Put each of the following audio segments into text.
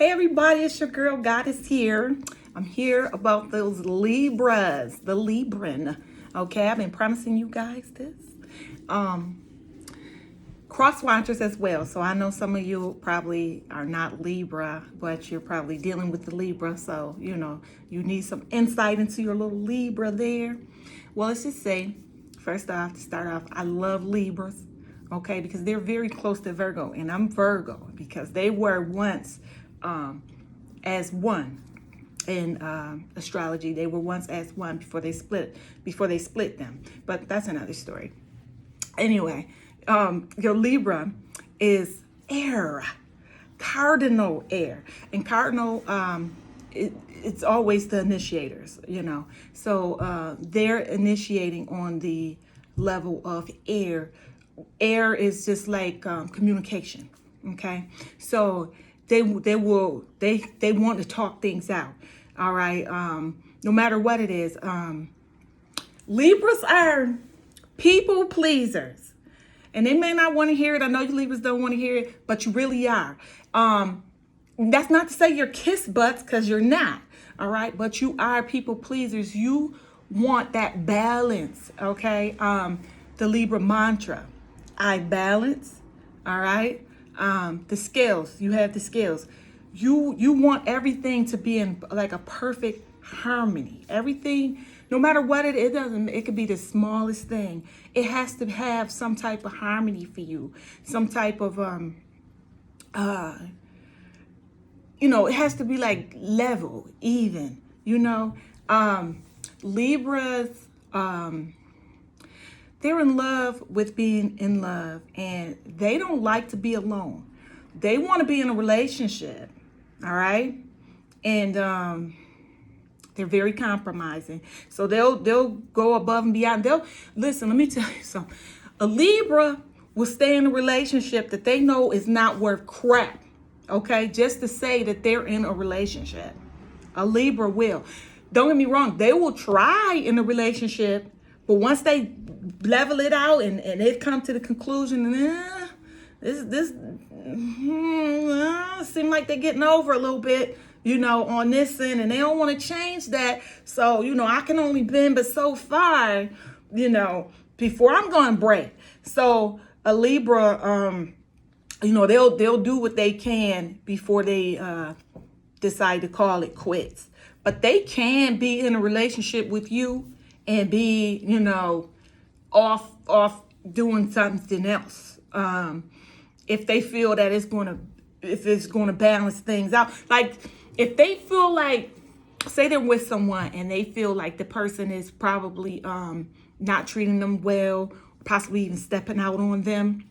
Hey everybody, it's your girl Goddess here. I'm here about those Libras, the Libran. Okay, I've been promising you guys this. Cross watchers as well. So I know some of you probably are not Libra, but you're probably dealing with the Libra. So, you need some insight into your little Libra there. Well, let's just say, first off, to start off, I love Libras. Okay, because they're very close to Virgo, and I'm Virgo because they were once as one in astrology. They were once as one before they split them. But that's another story. Anyway, your Libra is air, cardinal air, and cardinal it's always the initiators, So they're initiating on the level of air. Air is just like communication. Okay, so they want to talk things out. All right, no matter what it is. Libras are people pleasers, and they may not want to hear it. I know you Libras don't want to hear it, but you really are. That's not to say you're kiss butts, because you're not. All right, but you are people pleasers. You want that balance. Okay, the Libra mantra: I balance. All right. The scales, you have the scales. You want everything to be in like a perfect harmony. Everything, no matter what it could be the smallest thing. It has to have some type of harmony for you. Some type of it has to be like level, even, Libras, they're in love with being in love, and they don't like to be alone. They want to be in a relationship, all right? And they're very compromising. So they'll go above and beyond. Listen, let me tell you something. A Libra will stay in a relationship that they know is not worth crap, okay? Just to say that they're in a relationship. A Libra will. Don't get me wrong, they will try in a relationship, but once they level it out and it come to the conclusion, this seem like they're getting over a little bit, on this end, and they don't want to change that. So, I can only bend but so far, before I'm going to break. So a Libra, they'll do what they can before they decide to call it quits. But they can be in a relationship with you and be, off doing something else. If they feel that it's going to balance things out. Like if they feel like, say they're with someone and they feel like the person is probably not treating them well, possibly even stepping out on them,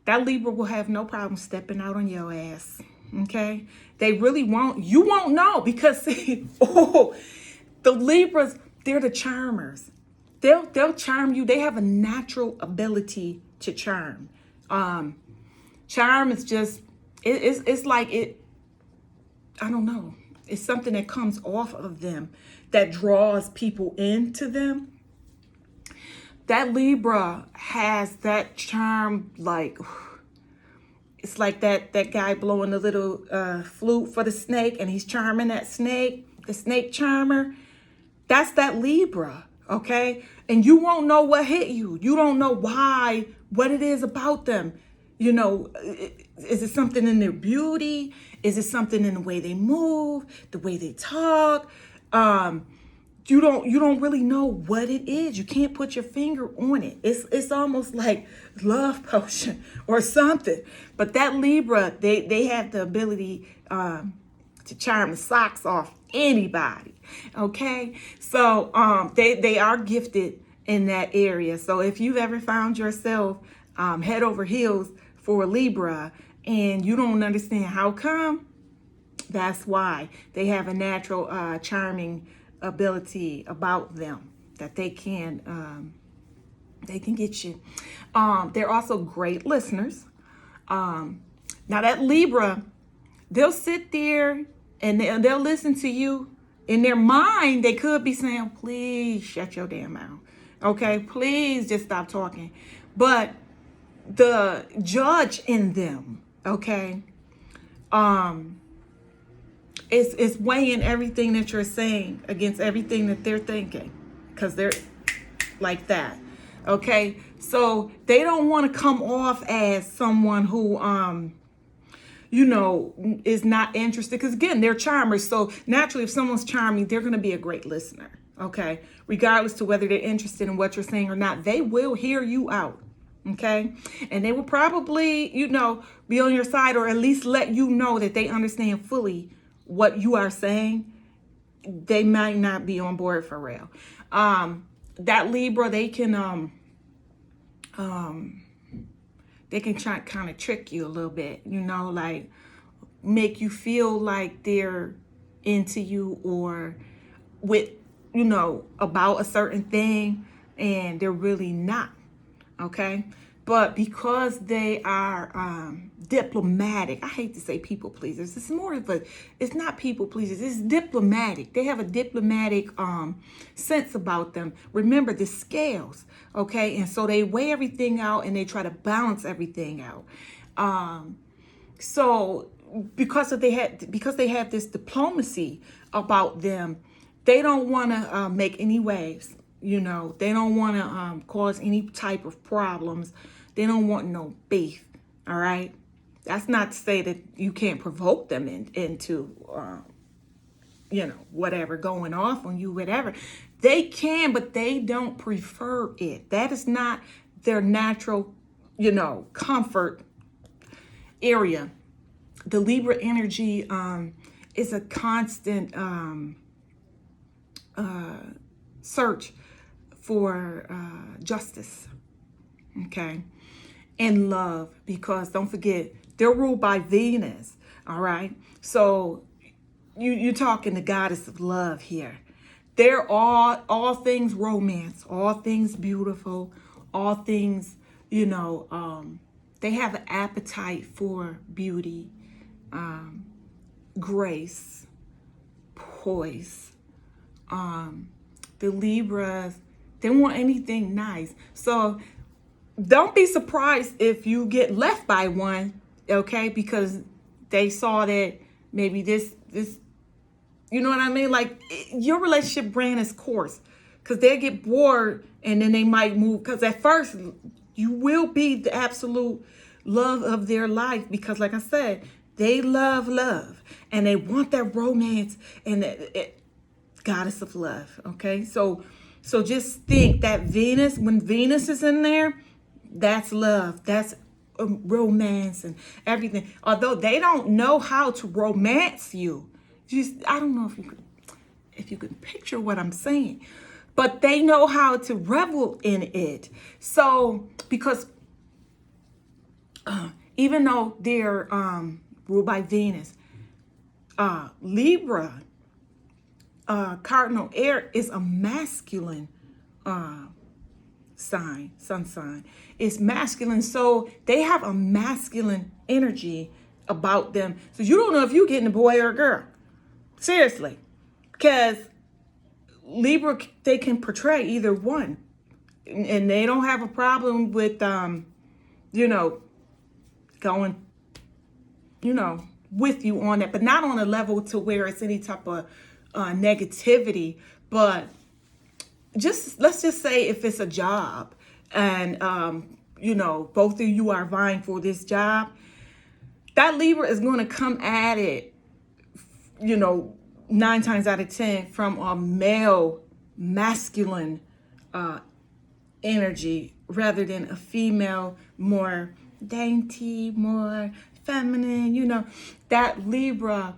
that Libra will have no problem stepping out on your ass. Okay? They really won't. You won't know, because see, the Libras, they're the charmers. They'll charm you. They have a natural ability to charm. Charm is just it's like it. I don't know. It's something that comes off of them that draws people into them. That Libra has that charm, like it's like that guy blowing the little flute for the snake, and he's charming that snake, the snake charmer. That's that Libra, okay? And you won't know what hit you. You don't know why, what it is about them. Is it something in their beauty? Is it something in the way they move, the way they talk? You don't really know what it is. You can't put your finger on it. It's almost like love potion or something. But that Libra, they have the ability to charm the socks off anybody. Okay, so they are gifted in that area. So if you've ever found yourself head over heels for a Libra and you don't understand how come, that's why. They have a natural charming ability about them that they can get you. They're also great listeners. Now that Libra, they'll sit there and they'll listen to you. In their mind, they could be saying, please shut your damn mouth. Okay, please just stop talking. But the judge in them, okay, it's weighing everything that you're saying against everything that they're thinking, because they're like that. Okay, so they don't want to come off as someone who is not interested, because again, they're charmers. So naturally, if someone's charming, they're going to be a great listener. Okay, regardless to whether they're interested in what you're saying or not, they will hear you out. Okay, and they will probably be on your side, or at least let you know that they understand fully what you are saying. They might not be on board for real. That Libra, they can try kind of trick you a little bit, like make you feel like they're into you, or with about a certain thing, and they're really not. Okay, but because they are diplomatic, I hate to say people pleasers, it's not people pleasers, it's diplomatic. They have a diplomatic sense about them. Remember the scales, okay? And so they weigh everything out and they try to balance everything out. So because they have this diplomacy about them, they don't want to make any waves. They don't want to cause any type of problems. They don't want no beef. All right. That's not to say that you can't provoke them into, whatever, going off on you, whatever. They can, but they don't prefer it. That is not their natural, comfort area. The Libra energy is a constant search for justice, okay, and love, because don't forget, they're ruled by Venus, all right? So you're talking the goddess of love here. They're all things romance, all things beautiful, all things, they have an appetite for beauty, grace, poise. The Libras, they want anything nice. So don't be surprised if you get left by one, okay? Because they saw that maybe this, you know what I mean? Like, your relationship ran its course, because they get bored and then they might move. Because at first, you will be the absolute love of their life, because like I said, they love and they want that romance and that goddess of love, okay? So just think that Venus, when Venus is in there, that's love, that's romance and everything. Although they don't know how to romance you. I don't know if you could picture what I'm saying, but they know how to revel in it. So because even though they're ruled by Venus, Libra, cardinal air, is a masculine sun sign. It's masculine, so they have a masculine energy about them. So you don't know if you're getting a boy or a girl. Seriously. Because Libra, they can portray either one. And they don't have a problem with, going, with you on that. But not on a level to where it's any type of negativity. But let's just say if it's a job and, both of you are vying for this job, that Libra is going to come at it, 9 times out of 10 from a male, masculine energy rather than a female, more dainty, more feminine. That Libra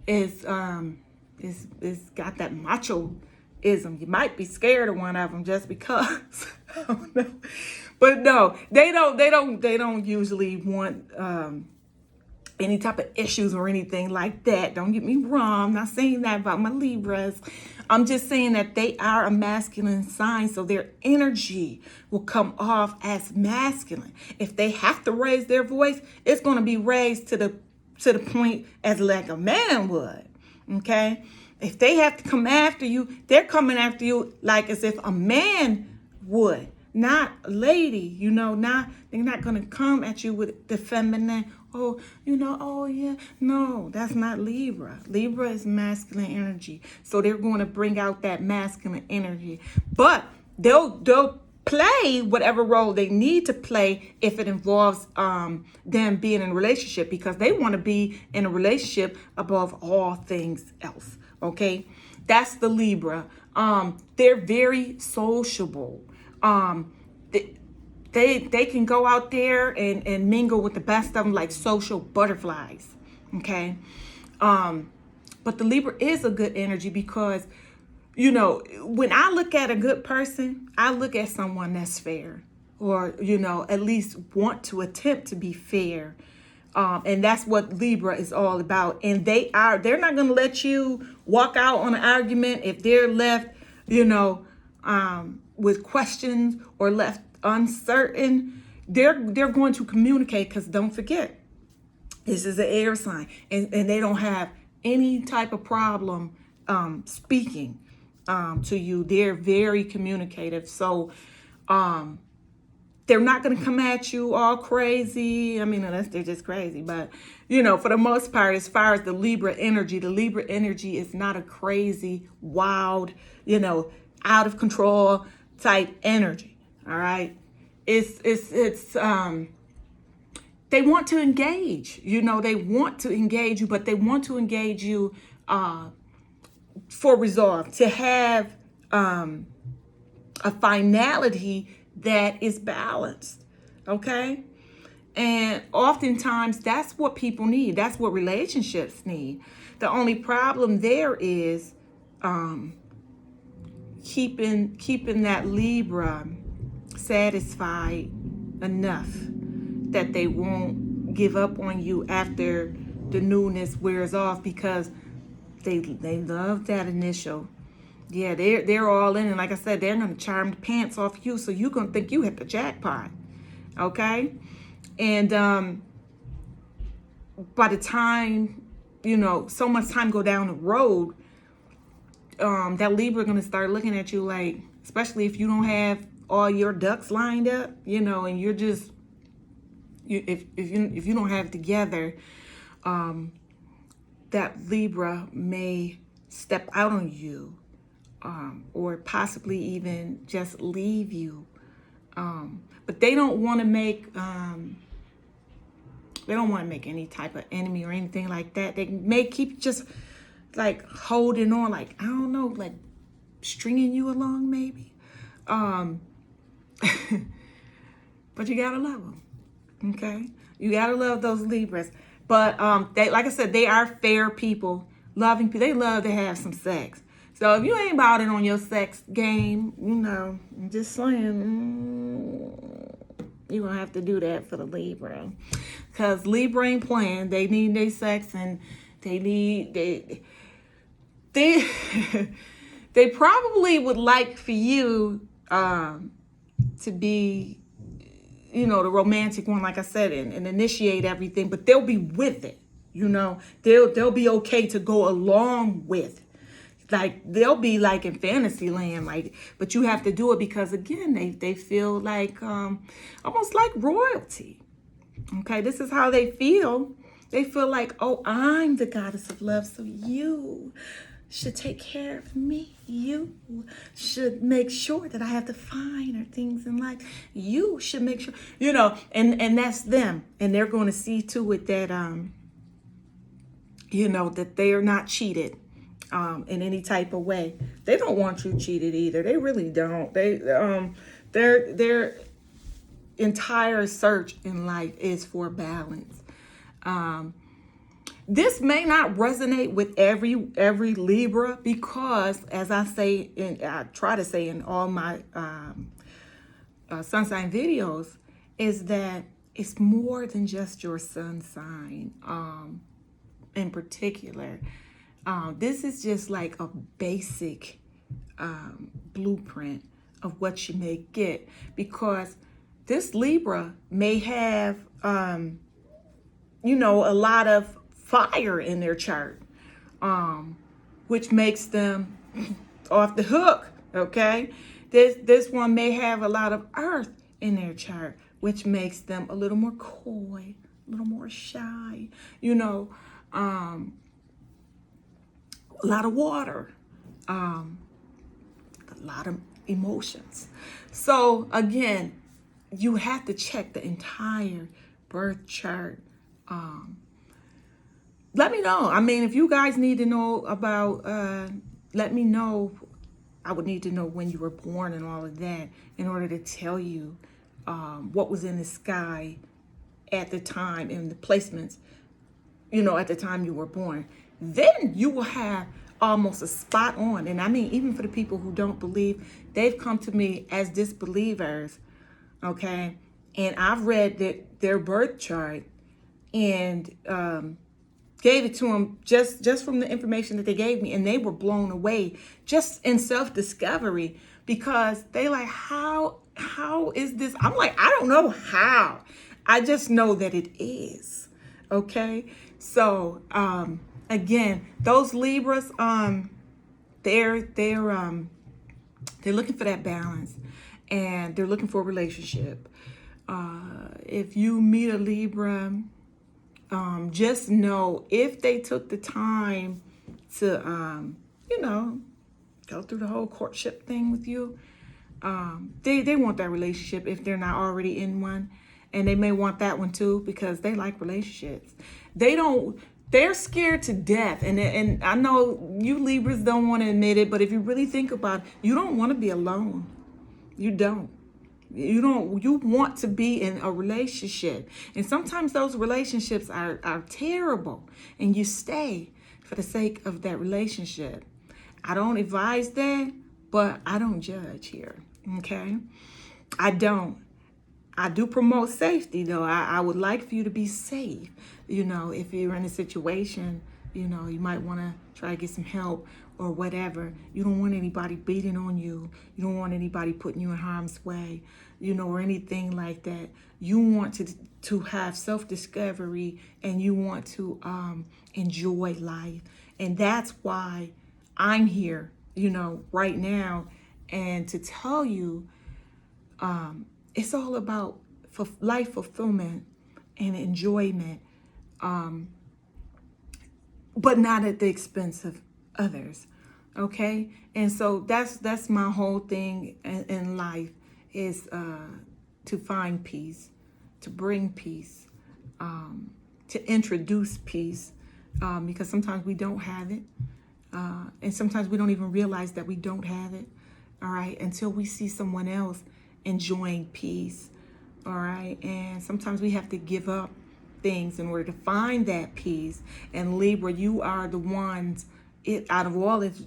is got that machoism. You might be scared of one of them just because. I don't know. But no, they don't usually want any type of issues or anything like that. Don't get me wrong. I'm not saying that about my Libras. I'm just saying that they are a masculine sign, so their energy will come off as masculine. If they have to raise their voice, it's going to be raised to the point as like a man would. Okay? If they have to come after you, they're coming after you like as if a man would, not a lady. They're not going to come at you with the feminine oh, oh yeah. No, that's not Libra. Libra is masculine energy. So they're going to bring out that masculine energy. But they'll play whatever role they need to play if it involves them being in a relationship, because they want to be in a relationship above all things else. Okay? That's the Libra. They're very sociable. They can go out there and mingle with the best of them like social butterflies. Okay. But the Libra is a good energy because, when I look at a good person, I look at someone that's fair, or, at least want to attempt to be fair. And that's what Libra is all about. And they're not going to let you walk out on an argument if they're left, with questions or left uncertain. They're going to communicate, because don't forget, this is an air sign, and they don't have any type of problem speaking to you. They're very communicative. So they're not going to come at you all crazy. I mean, unless they're just crazy. But, for the most part, as far as the Libra energy is not a crazy, wild, out of control type energy. All right. It's they want to engage, they want to engage you, but they want to engage you for resolve, to have a finality that is balanced. Okay. And oftentimes that's what people need. That's what relationships need. The only problem there is keeping that Libra satisfied enough that they won't give up on you after the newness wears off, because they love that initial. Yeah, they're all in, and like I said, they're gonna charm the pants off you, so you're gonna think you hit the jackpot. Okay? And by the time, so much time go down the road, that Libra gonna start looking at you like, especially if you don't have all your ducks lined up, and you're just, if you don't have it together, that Libra may step out on you, or possibly even just leave you. But they don't want to make any type of enemy or anything like that. They may keep just like holding on, like, I don't know, like stringing you along maybe. But you gotta love them. Okay, you gotta love those Libras. But they, like I said, they are fair people, loving people. They love to have some sex. So if you ain't about it on your sex game, I'm just saying, you're gonna have to do that for the Libra, because Libra ain't playing. They need their sex, and they they probably would like for you to be, the romantic one, like I said, and initiate everything, but they'll be with it. They'll be okay to go along with. Like, they'll be like in fantasy land, like, but you have to do it because, again, they feel like almost like royalty. Okay, this is how they feel. They feel like, oh, I'm the goddess of love, so you should take care of me. You should make sure that I have the finer things in life. You should make sure, and that's them. And they're going to see to it that, that they are not cheated in any type of way. They don't want you cheated either. They really don't. Their entire search in life is for balance. This may not resonate with every Libra, because, as I try to say in all my sun sign videos, is that it's more than just your sun sign in particular. This is just like a basic blueprint of what you may get, because this Libra may have, a lot of fire in their chart, which makes them off the hook. Okay, this one may have a lot of earth in their chart, which makes them a little more coy, a a little more shy, you know, a lot of water, a lot of emotions. So again, you have to check the entire birth chart. Let me know. I mean, if you guys need to know about, let me know. I would need to know when you were born and all of that in order to tell you what was in the sky at the time and the placements, you know, at the time you were born. Then you will have almost a spot on. And I mean, even for the people who don't believe, they've come to me as disbelievers, okay? And I've read their birth chart and gave it to them just from the information that they gave me, and they were blown away just in self-discovery, because they like, how is this? I'm like, I don't know how. I just know that it is. Okay. So again, those Libras, they're looking for that balance, and they're looking for a relationship. If you meet a Libra, just know if they took the time to, you know, go through the whole courtship thing with you, they want that relationship if they're not already in one. And they may want that one too, because they like relationships. They're scared to death. And I know you Libras don't want to admit it, but if you really think about it, you don't want to be alone. You don't. You want to be in a relationship. And sometimes those relationships are terrible, and you stay for the sake of that relationship. I don't advise that, but I don't judge here. Okay? I don't. I do promote safety, though. I would like for you to be safe. You know, if you're in a situation, you know, you might want to try to get some help or whatever. You don't want anybody beating on you. You don't want anybody putting you in harm's way, you know, or anything like that. You want to have self-discovery, and you want to enjoy life. And that's why I'm here, you know, right now, and to tell you, it's all about life fulfillment and enjoyment, but not at the expense of others. Okay? And so that's my whole thing in life, is to find peace, to bring peace, to introduce peace, because sometimes we don't have it, and sometimes we don't even realize that we don't have it, all right, until we see someone else enjoying peace, all right? And sometimes we have to give up things in order to find that peace. And Libra, you are the ones out of all its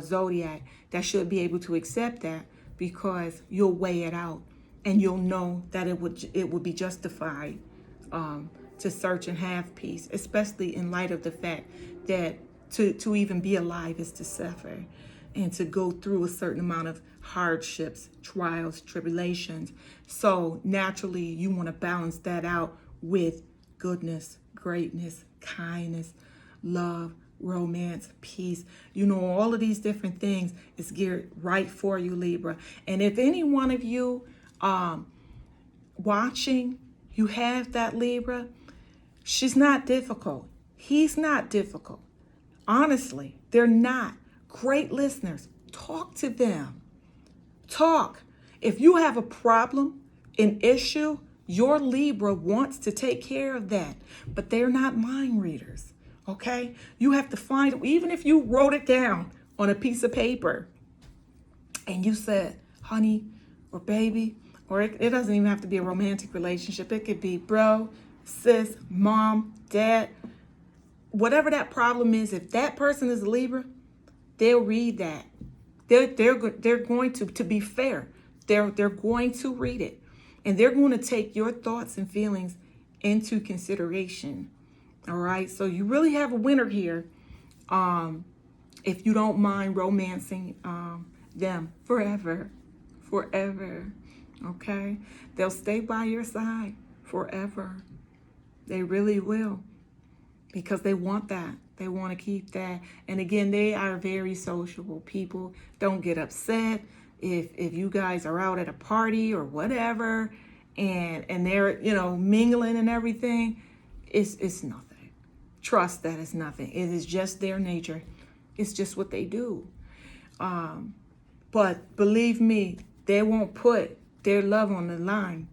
zodiac that should be able to accept that, because you'll weigh it out and you'll know that it would be justified to search and have peace, especially in light of the fact that to even be alive is to suffer, and to go through a certain amount of hardships, trials, tribulations. So naturally, you want to balance that out with goodness, greatness, kindness, love, romance, peace. You know, all of these different things is geared right for you, Libra. And if any one of you watching, you have that Libra, she's not difficult. He's not difficult. Honestly, they're not. Great listeners. Talk to them. Talk. If you have a problem, an issue, your Libra wants to take care of that, but they're not mind readers. Okay? You have to find, even if you wrote it down on a piece of paper and you said, honey or baby, or it doesn't even have to be a romantic relationship. It could be bro, sis, mom, dad, whatever that problem is. If that person is a Libra, they'll read that. They're going to be fair. They're going to read it, and they're going to take your thoughts and feelings into consideration. All right. So you really have a winner here, if you don't mind romancing them forever. Okay. They'll stay by your side forever. They really will, because they want that. They want to keep that. And again, they are very sociable people. Don't get upset if you guys are out at a party or whatever, and they're, you know, mingling and everything. It's nothing. Trust that it's nothing. It is just their nature. It's just what they do. But believe me, they won't put their love on the line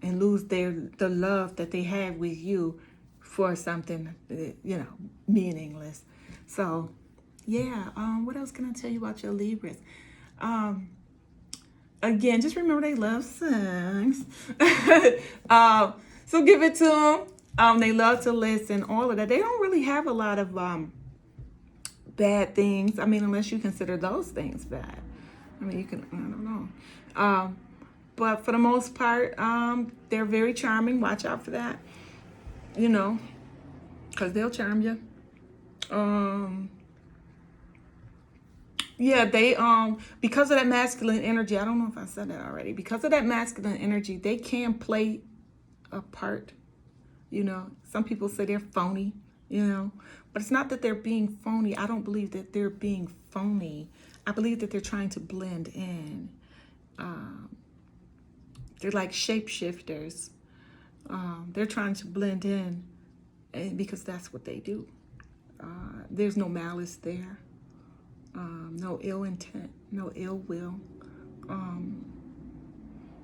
and lose the love that they have with you for something, meaningless. So, yeah. What else can I tell you about your Libras? Again, just remember they love songs. So give it to them. They love to listen. All of that. They don't really have a lot of bad things. I mean, unless you consider those things bad. I mean, I don't know. But for the most part, they're very charming. Watch out for that. Because they'll charm you. Yeah, they because of that masculine energy, I don't know if I said that already. Because of that masculine energy, they can play a part. Some people say they're phony, but it's not that they're being phony. I don't believe that they're being phony. I believe that they're trying to blend in. They're like shapeshifters. They're trying to blend in, and because that's what they do. There's no malice there. No ill intent, no ill will.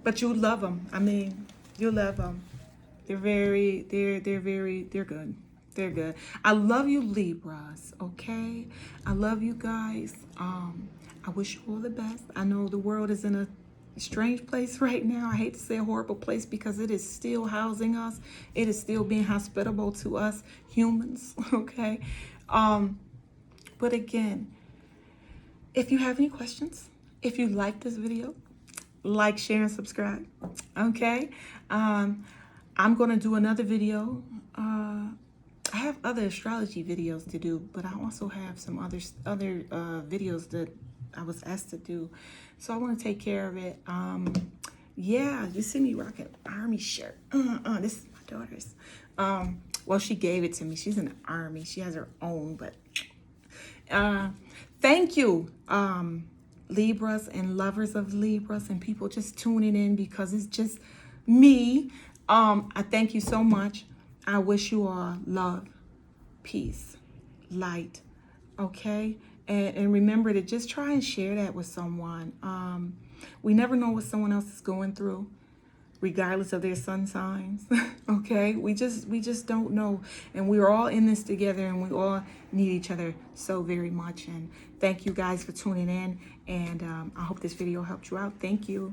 But you love them. I mean, you love them. They're good. They're good. I love you, Libras, okay? I love you guys. I wish you all the best. I know the world is in a strange place right now. I hate to say a horrible place because it is still housing us. It is still being hospitable to us humans, okay? But again, if you have any questions, if you like this video, like, share, and subscribe, okay? I'm going to do another video. I have other astrology videos to do, but I also have some other videos that I was asked to do. So I want to take care of it. Yeah, you see me rocking an army shirt. This is my daughter's. Well, she gave it to me. She's in the army. She has her own, but thank you, Libras and lovers of Libras and people just tuning in because it's just me. I thank you so much. I wish you all love, peace, light, okay? And remember to just try and share that with someone. We never know what someone else is going through, regardless of their sun signs, okay? We just don't know. And we're all in this together, and we all need each other so very much. And thank you guys for tuning in, and I hope this video helped you out. Thank you.